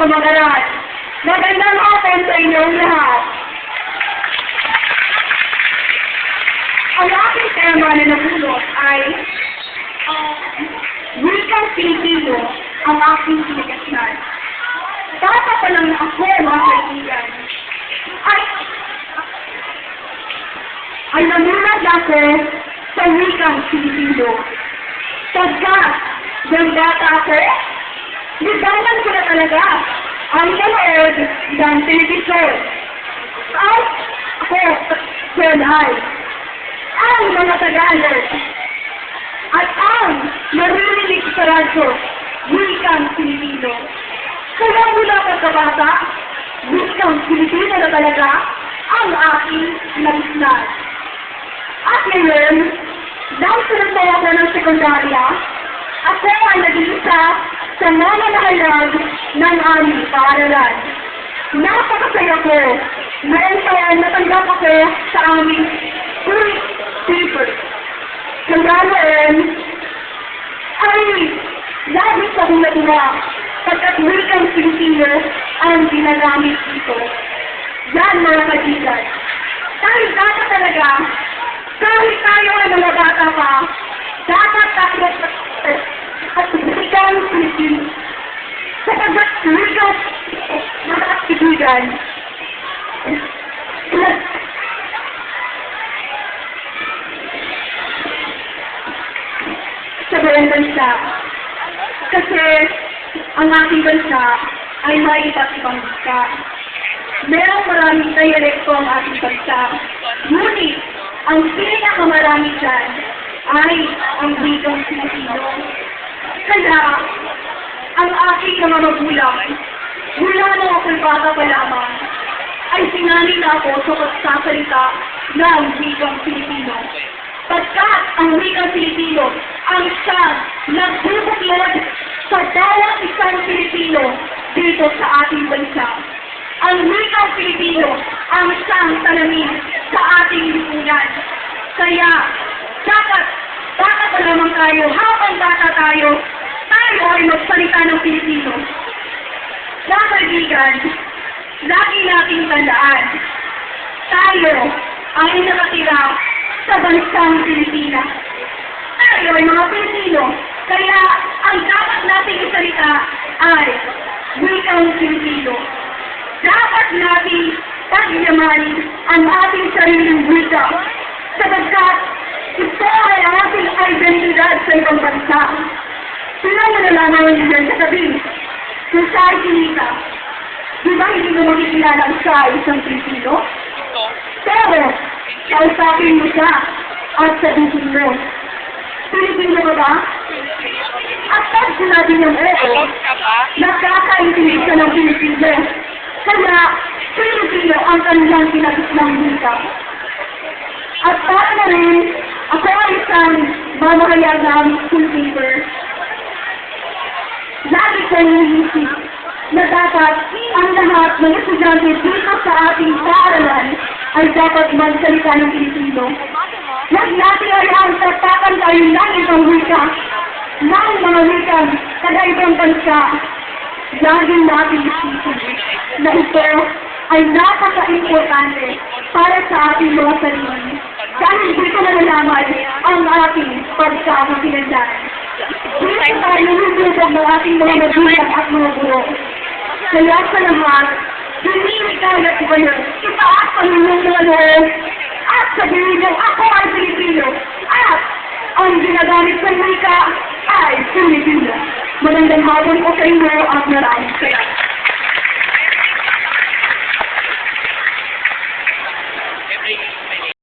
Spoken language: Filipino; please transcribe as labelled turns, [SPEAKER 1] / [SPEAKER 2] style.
[SPEAKER 1] sa mag-aral. Magandang hapon sa inyong lahat. Ang aking tema na nabulot ay wikang Pilipino ang aking sinigasnan. Bata pa lang ako, mga kaibigan, ay namulat ako sa wikang Pilipino. Pagkat, yung bata ako, libangan ko na talaga ang manood ng television. At ako, ay ang mga Tagalog at ang naririnig sa radyo, wikang Pilipino. Kaya mula pagkabata, wikang Pilipino na talaga ang aking nagisnan. At ngayon, nang sunod ako ng sekundarya, ako ay nag-iisa sa mga nahalag ng aming paaralan. Napakasaya ko. Noong taon natanggap ako sa aming school paper. Kaya noon, ay lagi sa akong natuwa pagkat wikang Pilipino ang ginagamit dito. Yan mga kaibigan. Kahit bata talaga, kahit tayo ay mga bata pa, dapat tayo at wikang Pilipino. Sapagkat wikang mga kaibigan, sa buong bansa. Kasi ang ating bansa ay may iba't ibang bansa. Merong maraming dialekto ang ating bansa. Ngunit, ang pinakamarami dyan ay ang wikang Pilipino. Kaya, ang aking mga magulang, mula nung ako'y bata pa lamang, ay sinanay na ako sa pagsasalita ng wikang Pilipino. Pagkat ang wikang Pilipino ang siyang nagbubuklod sa bawat isang Pilipino dito sa ating bansa. Ang wikang Pilipino ang siyang salamin sa ating lipunan. Kaya, dapat pa lamang tayo, habang bata tayo ay magsalita ng Pilipino. Mga kaibigan, lagi nating tandaan, tayo ay nakatira sa bansang Pilipinas. Tayo ay mga Pilipino, kaya ang dapat nating isalita ay wikang Pilipino. Dapat nating pagyamanin ang ating sariling wika, sapagkat ito ay ating identidad sa ibang bansa. Sino mo nalaman yan kasabi? Kung siya ay sinika, di ba hindi mo makikilala ang siya ay isang Pilipino? Pero, kausapin mo siya at sabihin mo, Pilipino ka ba? At pag sinabi niyang oo, nakakaintindi siya ng Pilipino. Kaya, Pilipino ang kanilang pinagislang wika. At para na rin, ako ay isang mamahayag ng school paper. Lagi kong iisip na dapat ang lahat ng estudyante dito sa ating paaralan ay dapat magsalita ng Pilipino. Huwag natin ayaw tapakan tayo ng ibang wika, ng mga wikang taga-ibang bansa. Laging natin isipin na ito ay napaka-importante para sa ating mga sarili. Dahil dito nalalaman ang ating pagkakakilanlan. Dito tayo nilulubog ng ating mga magulang at mga guro. Kaya sa lahat, hinihikayat ko kayo, itaas ang inyong mga loob at sabihin niyo, ako ay Pilipino at ang ginagamit sa wika ay Pilipino. Magandang hapon po sa inyo at maraming salamat.